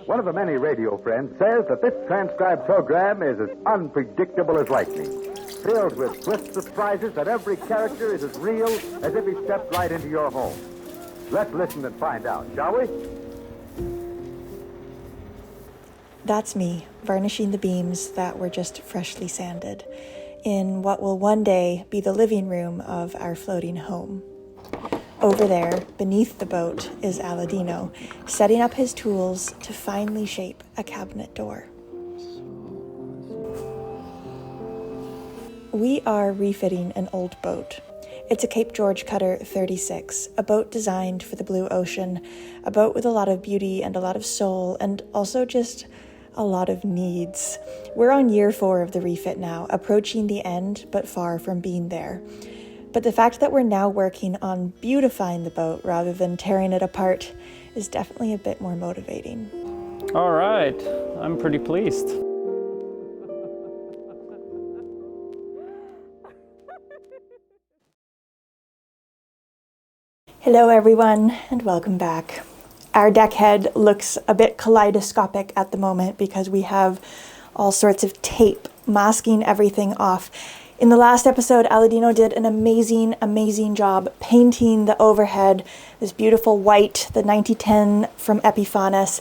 One of the many radio friends says that this transcribed program is as unpredictable as lightning, filled with swift surprises that every character is as real as if he stepped right into your home. Let's listen and find out, shall we? That's me, varnishing the beams that were just freshly sanded in what will one day be the living room of our floating home. Over there, beneath the boat, is Aladino, setting up his tools to finely shape a cabinet door. We are refitting an old boat. It's a Cape George Cutter 36, a boat designed for the blue ocean, a boat with a lot of beauty and a lot of soul, and also just a lot of needs. We're on year 4 of the refit now, approaching the end, but far from being there. But the fact that we're now working on beautifying the boat rather than tearing it apart is definitely a bit more motivating. All right, I'm pretty pleased. Hello everyone, and welcome back. Our deck head looks a bit kaleidoscopic at the moment because we have all sorts of tape masking everything off. In the last episode, Aladino did an amazing job painting the overhead, this beautiful white, the 9010 from Epiphanes.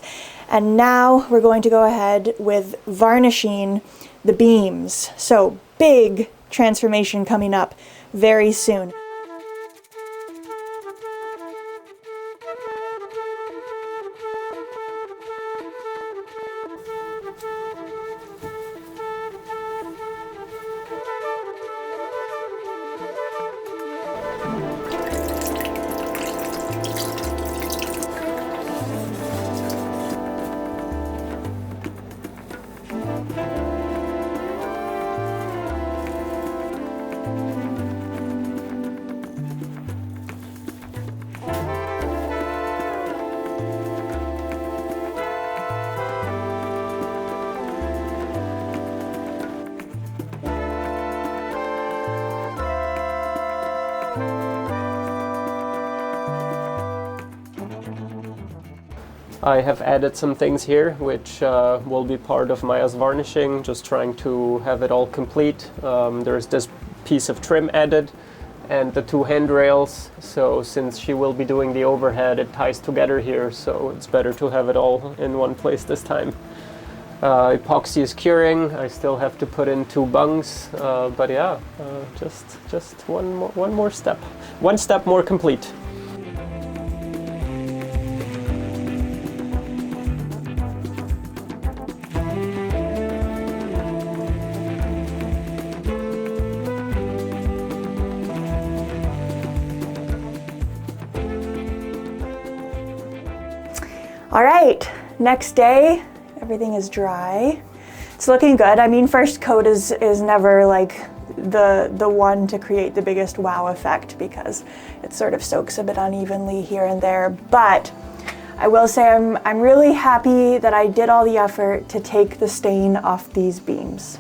And now we're going to go ahead with varnishing the beams. So big transformation coming up very soon. I have added some things here which will be part of Maya's varnishing, just trying to have it all complete. There's this piece of trim added and the 2 handrails, so since she will be doing the overhead, it ties together here, so it's better to have it all in one place this time. Epoxy is curing. I still have to put in 2 bungs, but yeah, just one more step. One step more complete. All right, next day, everything is dry. It's looking good. I mean, first coat is never like the one to create the biggest wow effect because it sort of soaks a bit unevenly here and there. But I will say I'm really happy that I did all the effort to take the stain off these beams.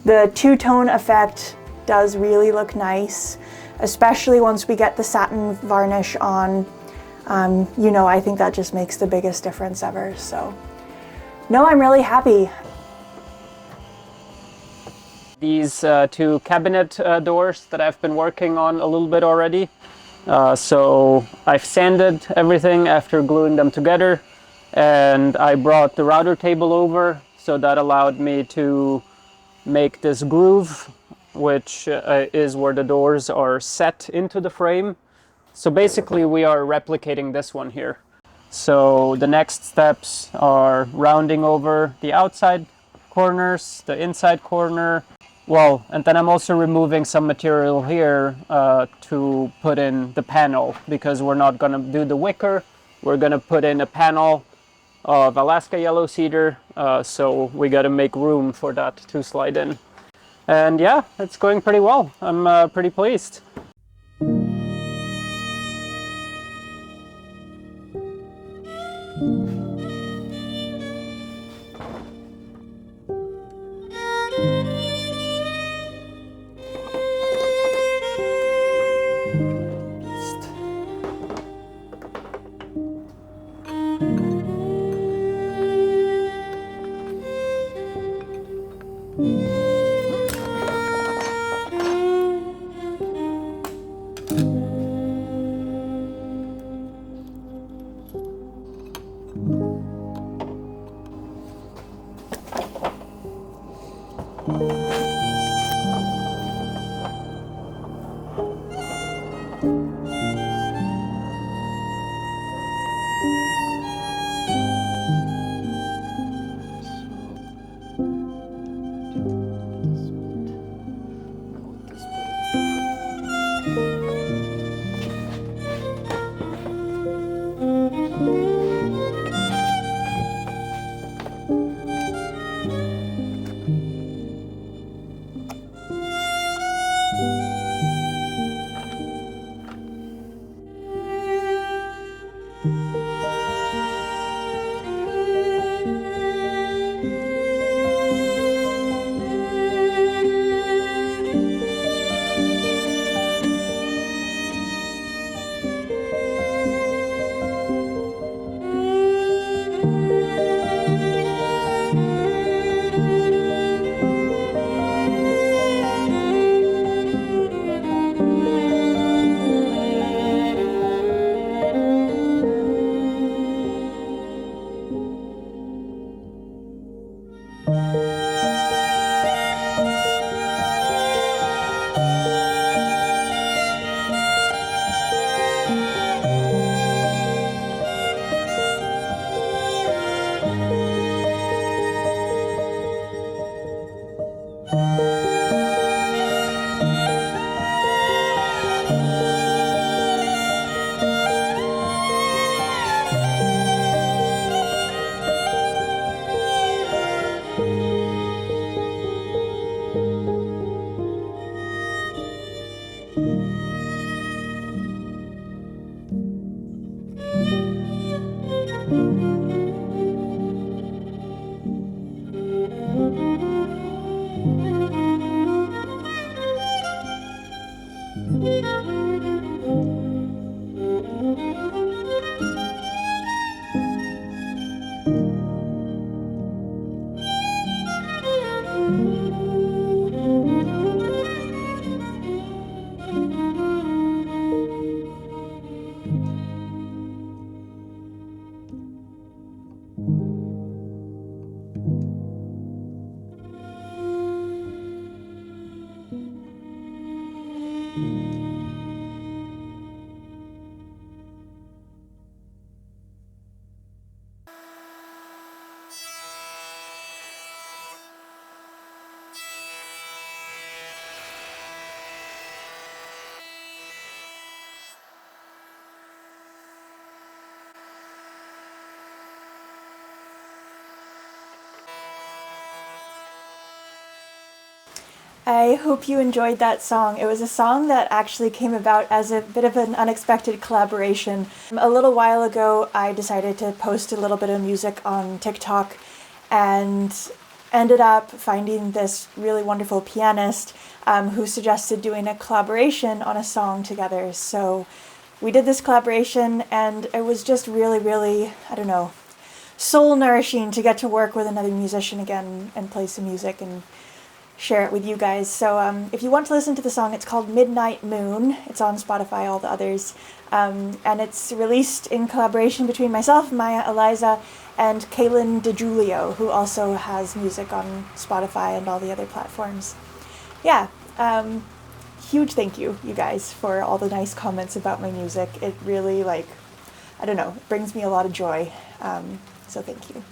The two-tone effect does really look nice, especially once we get the satin varnish on. You know, I think that just makes the biggest difference ever. So, no, I'm really happy. These 2 cabinet doors that I've been working on a little bit already. So I've sanded everything after gluing them together, and I brought the router table over, so that allowed me to make this groove, which is where the doors are set into the frame. So basically we are replicating this one here. So the next steps are rounding over the outside corners, the inside corner. Well, and then I'm also removing some material here to put in the panel, because we're not gonna do the wicker. We're gonna put in a panel of Alaska yellow cedar, so we gotta make room for that to slide in. And yeah, it's going pretty well. I'm pretty pleased. I hope you enjoyed that song. It was a song that actually came about as a bit of an unexpected collaboration. A little while ago, I decided to post a little bit of music on TikTok and ended up finding this really wonderful pianist who suggested doing a collaboration on a song together. So we did this collaboration and it was just really, really, I don't know, soul nourishing to get to work with another musician again and play some music and share it with you guys. So if you want to listen to the song, it's called Midnight Moon. It's on Spotify, all the others. And it's released in collaboration between myself, Maya Eliza, and Kaylin DeJulio, who also has music on Spotify and all the other platforms. Yeah, huge thank you, you guys, for all the nice comments about my music. It really, I don't know, it brings me a lot of joy. So thank you.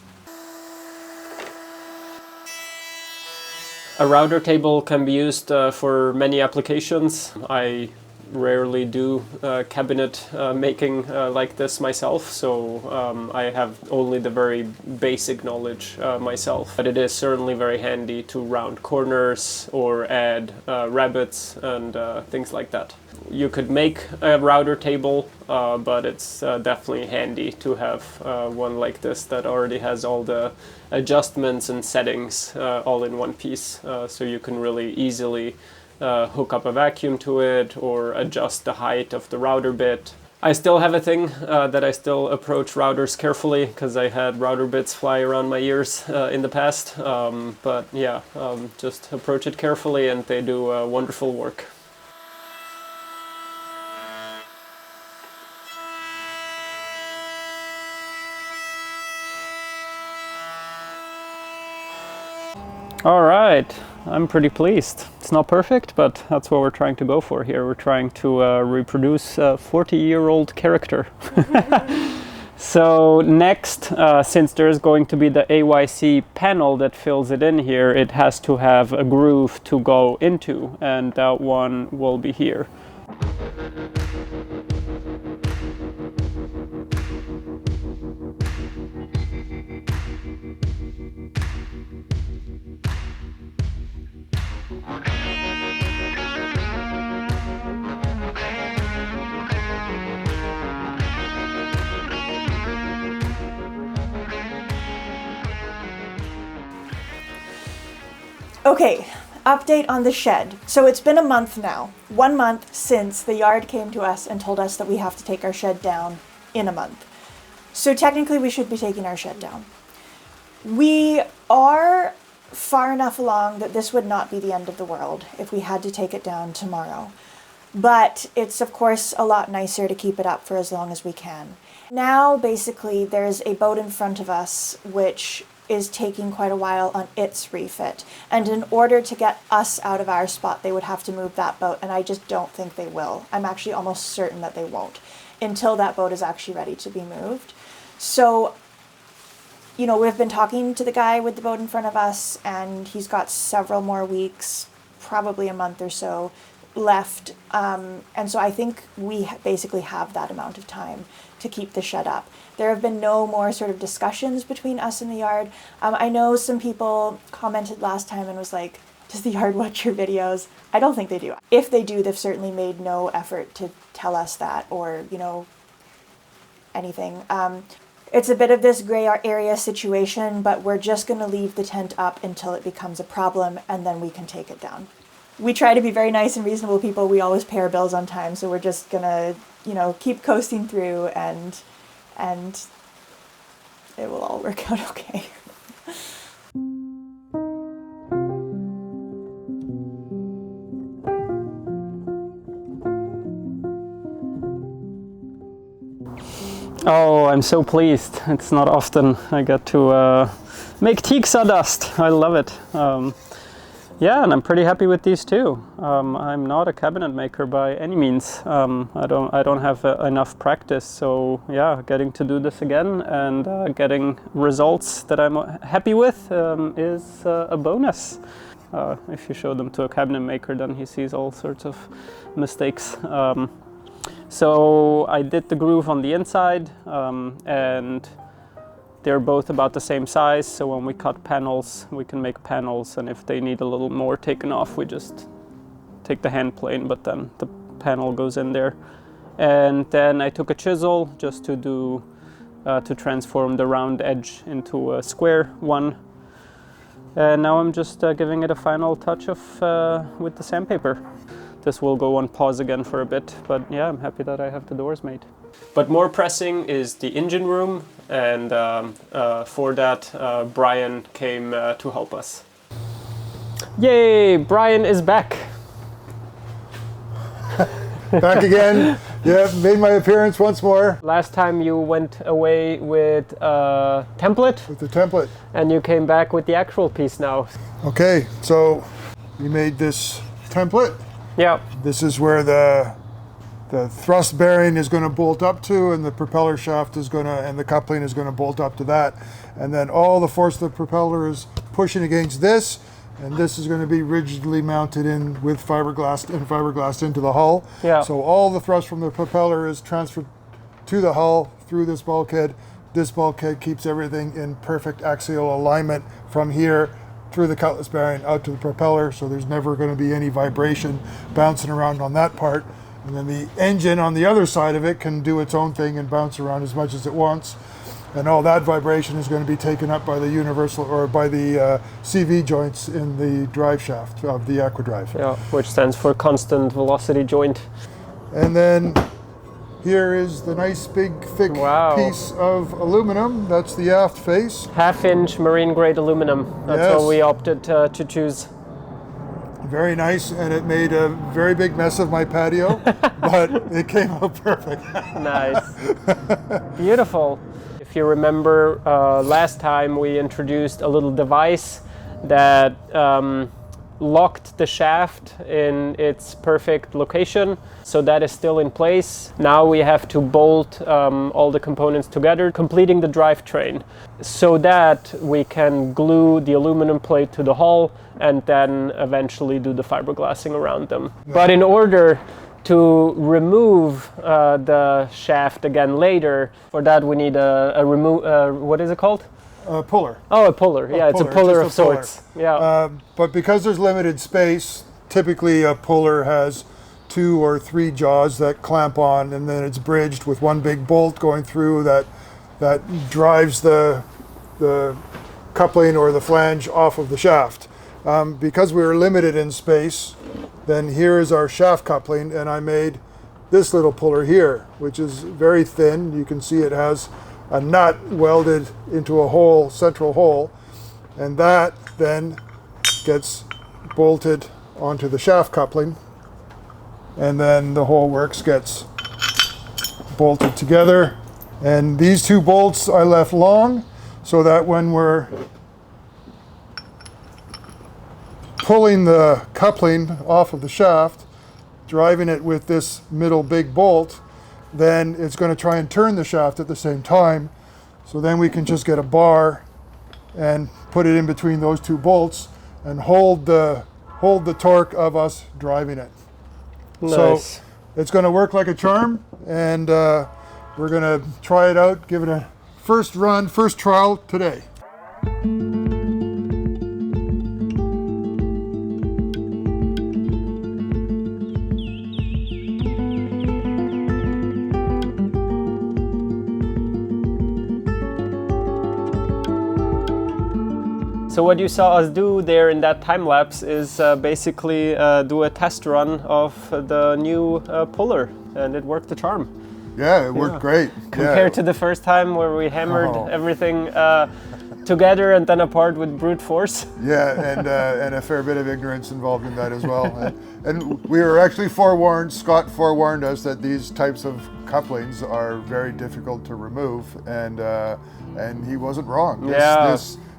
A router table can be used for many applications. I rarely do cabinet making like this myself, so I have only the very basic knowledge myself. But it is certainly very handy to round corners or add rabbets and things like that. You could make a router table, but it's definitely handy to have one like this that already has all the adjustments and settings all in one piece, so you can really easily hook up a vacuum to it or adjust the height of the router bit. I still have a thing that I still approach routers carefully because I had router bits fly around my ears in the past, but yeah, just approach it carefully and they do wonderful work. All right, I'm pretty pleased. It's not perfect, but that's what we're trying to go for here. We're trying to reproduce a 40-year-old character. So next, since there's going to be the AYC panel that fills it in here, it has to have a groove to go into, and that one will be here. Okay, update on the shed. So it's been a month now, 1 month since the yard came to us and told us that we have to take our shed down in a month. So technically we should be taking our shed down. We are far enough along that this would not be the end of the world if we had to take it down tomorrow. But it's of course a lot nicer to keep it up for as long as we can. Now basically there's a boat in front of us which is taking quite a while on its refit. And in order to get us out of our spot, they would have to move that boat, and I just don't think they will. I'm actually almost certain that they won't until that boat is actually ready to be moved. So, you know, we've been talking to the guy with the boat in front of us, and he's got several more weeks, probably a month or so, left. And so I think we basically have that amount of time to keep the shed up. There have been no more sort of discussions between us and the yard. I know some people commented last time and was like, does the yard watch your videos? I don't think they do. If they do, they've certainly made no effort to tell us that or, you know, anything. It's a bit of this gray area situation, but we're just going to leave the tent up until it becomes a problem, and then we can take it down. We try to be very nice and reasonable people. We always pay our bills on time, so we're just going to, you know, keep coasting through, and it will all work out okay. Oh, I'm so pleased. It's not often I get to make teak sawdust. I love it. Yeah, and I'm pretty happy with these too. I'm not a cabinet maker by any means. I don't have enough practice, so yeah, getting to do this again and getting results that I'm happy with is a bonus. If you show them to a cabinet maker, then he sees all sorts of mistakes. So I did the groove on the inside, and they're both about the same size, so when we cut panels, we can make panels, and if they need a little more taken off, we just take the hand plane, but then the panel goes in there. And then I took a chisel just to do, to transform the round edge into a square one. And now I'm just giving it a final touch of with the sandpaper. This will go on pause again for a bit, but yeah, I'm happy that I have the doors made. But more pressing is the engine room, and for that Brian came to help us. Yay! Brian is back! Back again. Yeah, made my appearance once more. Last time you went away with a template. With the template. And you came back with the actual piece now. Okay, so we made this template. Yeah. This is where the thrust bearing is going to bolt up to, and the propeller shaft is going to, and the coupling is going to bolt up to that. And then all the force of the propeller is pushing against this, and this is going to be rigidly mounted in with fiberglass into the hull. Yeah. So all the thrust from the propeller is transferred to the hull through this bulkhead. This bulkhead keeps everything in perfect axial alignment from here through the cutlass bearing out to the propeller, so there's never going to be any vibration bouncing around on that part. And then the engine on the other side of it can do its own thing and bounce around as much as it wants. And all that vibration is going to be taken up by the universal, or by the CV joints in the drive shaft of the Aquadrive. Yeah, which stands for constant velocity joint. And then here is the nice big thick piece of aluminum. That's the aft face. 1/2-inch marine grade aluminum. That's what we opted to choose. Very nice, and it made a very big mess of my patio, but it came out perfect. Nice. Beautiful. If you remember, last time we introduced a little device that locked the shaft in its perfect location. So that is still in place. Now we have to bolt all the components together, completing the drivetrain, so that we can glue the aluminum plate to the hull and then eventually do the fiberglassing around them. But in order to remove the shaft again later, for that we need a what is it called? A puller. Oh, a puller. Yeah, it's a puller of sorts. Yeah. But because there's limited space, typically a puller has 2 or 3 jaws that clamp on, and then it's bridged with one big bolt going through that drives the coupling or the flange off of the shaft. Because we were limited in space, then here is our shaft coupling, and I made this little puller here, which is very thin. You can see it has a nut welded into a hole, central hole, and that then gets bolted onto the shaft coupling, and then the whole works gets bolted together. And these 2 bolts I left long so that when we're pulling the coupling off of the shaft, driving it with this middle big bolt, then it's going to try and turn the shaft at the same time. So then we can just get a bar and put it in between those 2 bolts and hold the torque of us driving it. Nice. So it's going to work like a charm, and we're going to try it out, give it a first trial today. So what you saw us do there in that time lapse is basically do a test run of the new puller, and it worked the charm. Yeah, it worked great. Compared to the first time where we hammered everything together and then apart with brute force. Yeah, and a fair bit of ignorance involved in that as well. And we were actually forewarned, Scott forewarned us that these types of couplings are very difficult to remove, and he wasn't wrong.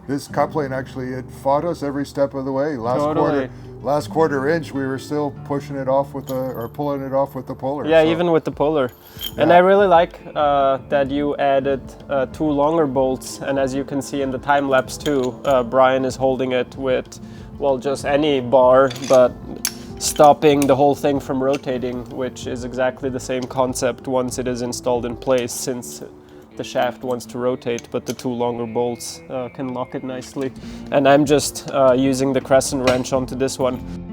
This coupling actually, it fought us every step of the way. Last quarter inch, we were still pushing it off pulling it off with the puller. Yeah, so. Even with the puller. Yeah. And I really like that you added 2 longer bolts, and as you can see in the time lapse too, Brian is holding it with, well, just any bar, but stopping the whole thing from rotating, which is exactly the same concept once it is installed in place, since the shaft wants to rotate, but the 2 longer bolts can lock it nicely. And I'm just using the crescent wrench onto this one.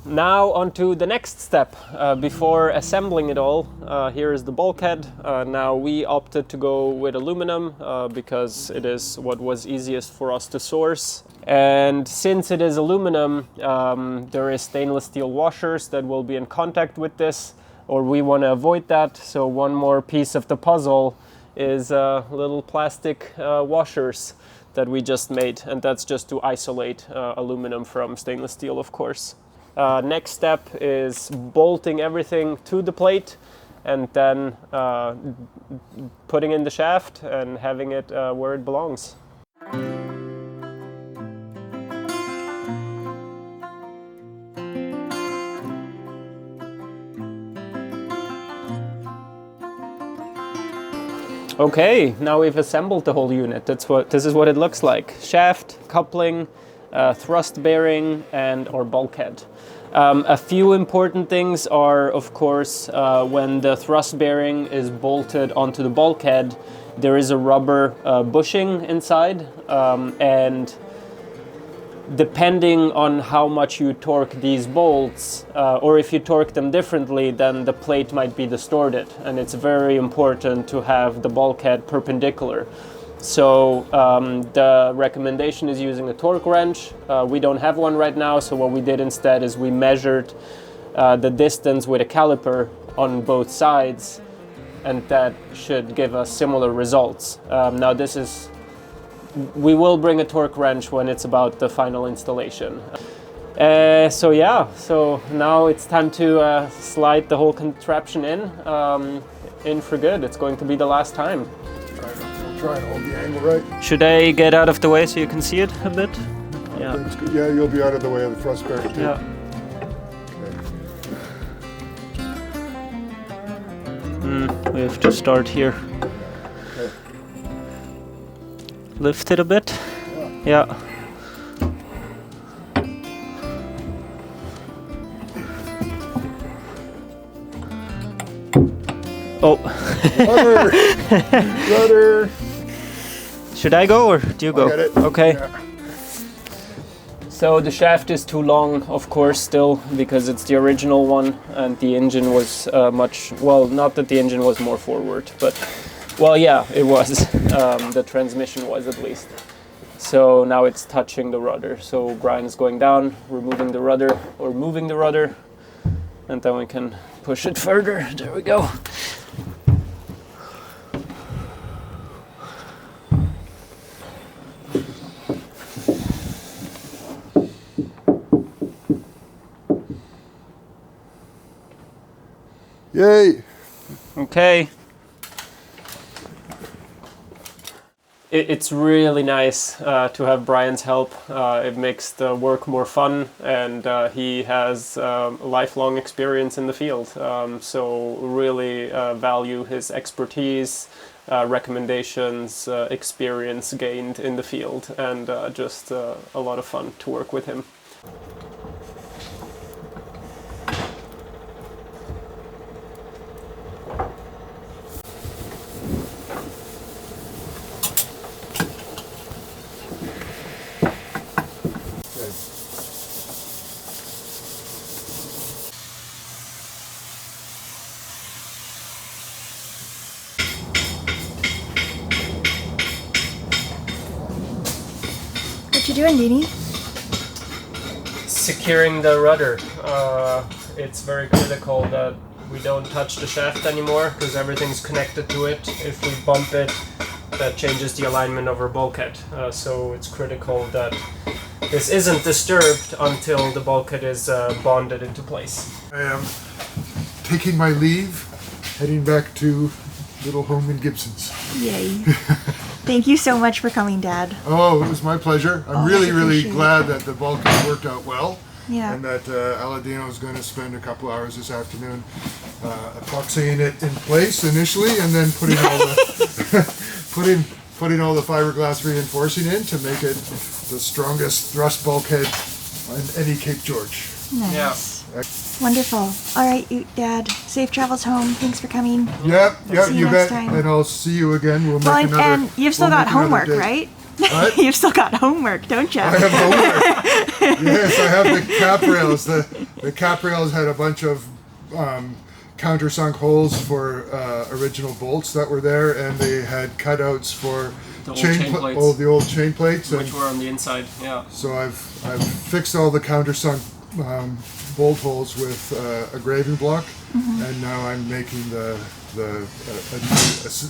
Now onto the next step. Before assembling it all, here is the bulkhead. Now we opted to go with aluminum because it is what was easiest for us to source. And since it is aluminum, there is stainless steel washers that will be in contact with this, or we want to avoid that. So one more piece of the puzzle is little plastic washers that we just made, and that's just to isolate aluminum from stainless steel, of course. Next step is bolting everything to the plate, and then putting in the shaft and having it where it belongs. Okay, now we've assembled the whole unit. This is what it looks like: shaft, coupling, thrust bearing, and our bulkhead. A few important things are, of course, when the thrust bearing is bolted onto the bulkhead, there is a rubber bushing inside, and depending on how much you torque these bolts, or if you torque them differently, then the plate might be distorted, and it's very important to have the bulkhead perpendicular. So the recommendation is using a torque wrench. We don't have one right now, so what we did instead is we measured the distance with a caliper on both sides, and that should give us similar results. Now we will bring a torque wrench when it's about the final installation. So yeah, so now it's time to slide the whole contraption in for good. It's going to be the last time. We'll try and hold the angle right. Should I get out of the way so you can see it a bit? Yeah. That's good. Yeah, you'll be out of the way of the thrust bearing too. Yeah. We have to start here. Okay. Lift it a bit. Yeah. Oh. Rudder! Rudder! Should I go or do you go? I'll get it. Okay. Yeah. So the shaft is too long, of course, still, because it's the original one, and the engine was not that the engine was more forward, but, well, yeah, it was. The transmission was, at least. So now it's touching the rudder. So Brian's going down, removing the rudder, or moving the rudder, and then we can push it further. There we go. Yay! Okay. It's really nice to have Brian's help. It makes the work more fun, and he has lifelong experience in the field. So really value his expertise, recommendations, experience gained in the field, and just a lot of fun to work with him. What you doing, Deanie? Securing the rudder. It's very critical that we don't touch the shaft anymore, because everything's connected to it. If we bump it, that changes the alignment of our bulkhead. So it's critical that this isn't disturbed until the bulkhead is bonded into place. I am taking my leave, heading back to little home in Gibson's. Yay. Thank you so much for coming, Dad. Oh, it was my pleasure. I'm really appreciate it. glad that the bulkhead worked out well. Yeah. And that Aladino is going to spend a couple hours this afternoon epoxying it in place initially, and then putting all the putting all the fiberglass reinforcing in to make it the strongest thrust bulkhead on any Cape George. Nice. Wonderful. All right, Dad. Safe travels home. Thanks for coming. Yep, See you you next bet. time. And I'll see you again. We'll make Well, another. and you've still we'll got make another homework, day. right? What? You've still got homework, don't you? I have homework. Yes, I have the cap rails. The cap rails had a bunch of countersunk holes for original bolts that were there, and they had cutouts for The old chain plates. the old chain plates. Which were on the inside, yeah. So I've fixed all the countersunk bolt holes with a graving block, and now I'm making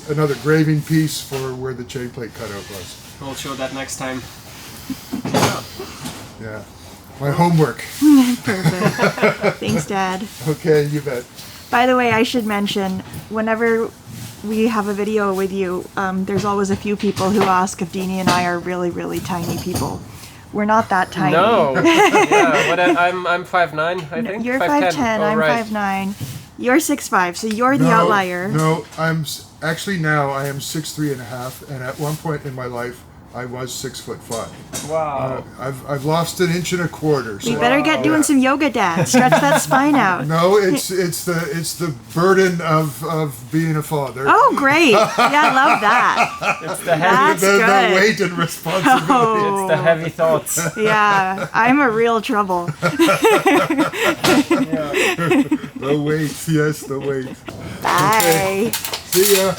another graving piece for where the chain plate cutout was. We'll show that next time. Yeah, my homework. Perfect. Thanks, Dad. Okay, you bet. By the way, I should mention, whenever we have a video with you, there's always a few people who ask if Deanie and I are really, really tiny people. We're not that tiny. No. Yeah, what I'm 5'9", I think. You're 5'10". 5'10", Oh, I'm right. 5'9". You're 6'5", so you're the outlier. No, actually now I am 6'3.5", and at one point in my life I was 6'5". Wow. I've lost 1.25 inches. We So better get doing some yoga, Dad. Stretch that spine out. no, it's the burden of being a father. Oh, great. Yeah, I love that. It's the heavy, That's the good. weight and responsibility. Oh. it's the heavy thoughts. Yeah, I'm a real trouble. The weight, yes, the weight. Bye. See ya.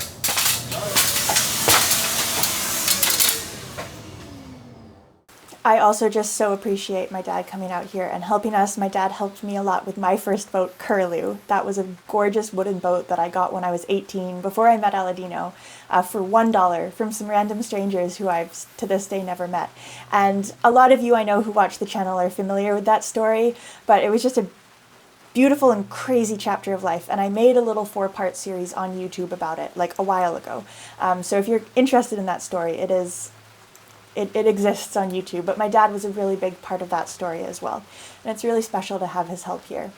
I also just so appreciate my dad coming out here and helping us. My dad helped me a lot with my first boat, Curlew. That was a gorgeous wooden boat that I got when I was 18, before I met Aladino, for $1 from some random strangers who I've to this day never met. And a lot of you I know who watch the channel are familiar with that story, but it was just a beautiful and crazy chapter of life, and I made a little 4-part series on YouTube about it like a while ago. So if you're interested in that story, it exists on YouTube, but my dad was a really big part of that story as well. And it's really special to have his help here.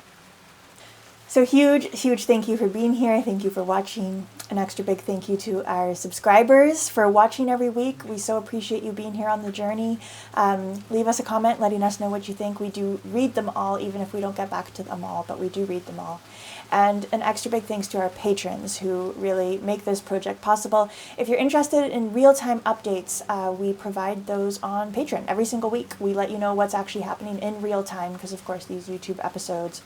So huge thank you for being here. Thank you for watching. An extra big thank you to our subscribers for watching every week. We so appreciate you being here on the journey. Leave us a comment letting us know what you think. We do read them all, even if we don't get back to them all, but we do read them all. And an extra big thanks to our patrons who really make this project possible. If you're interested in real-time updates, we provide those on Patreon every single week. We let you know what's actually happening in real time because, of course, these YouTube episodes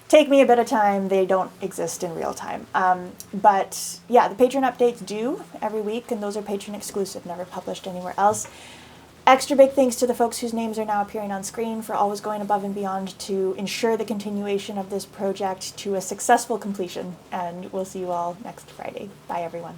take me a bit of time. They don't exist in real time. But yeah, the Patreon updates do every week, and those are Patreon exclusive, never published anywhere else. Extra big thanks to the folks whose names are now appearing on screen for always going above and beyond to ensure the continuation of this project to a successful completion. And we'll see you all next Friday. Bye, everyone.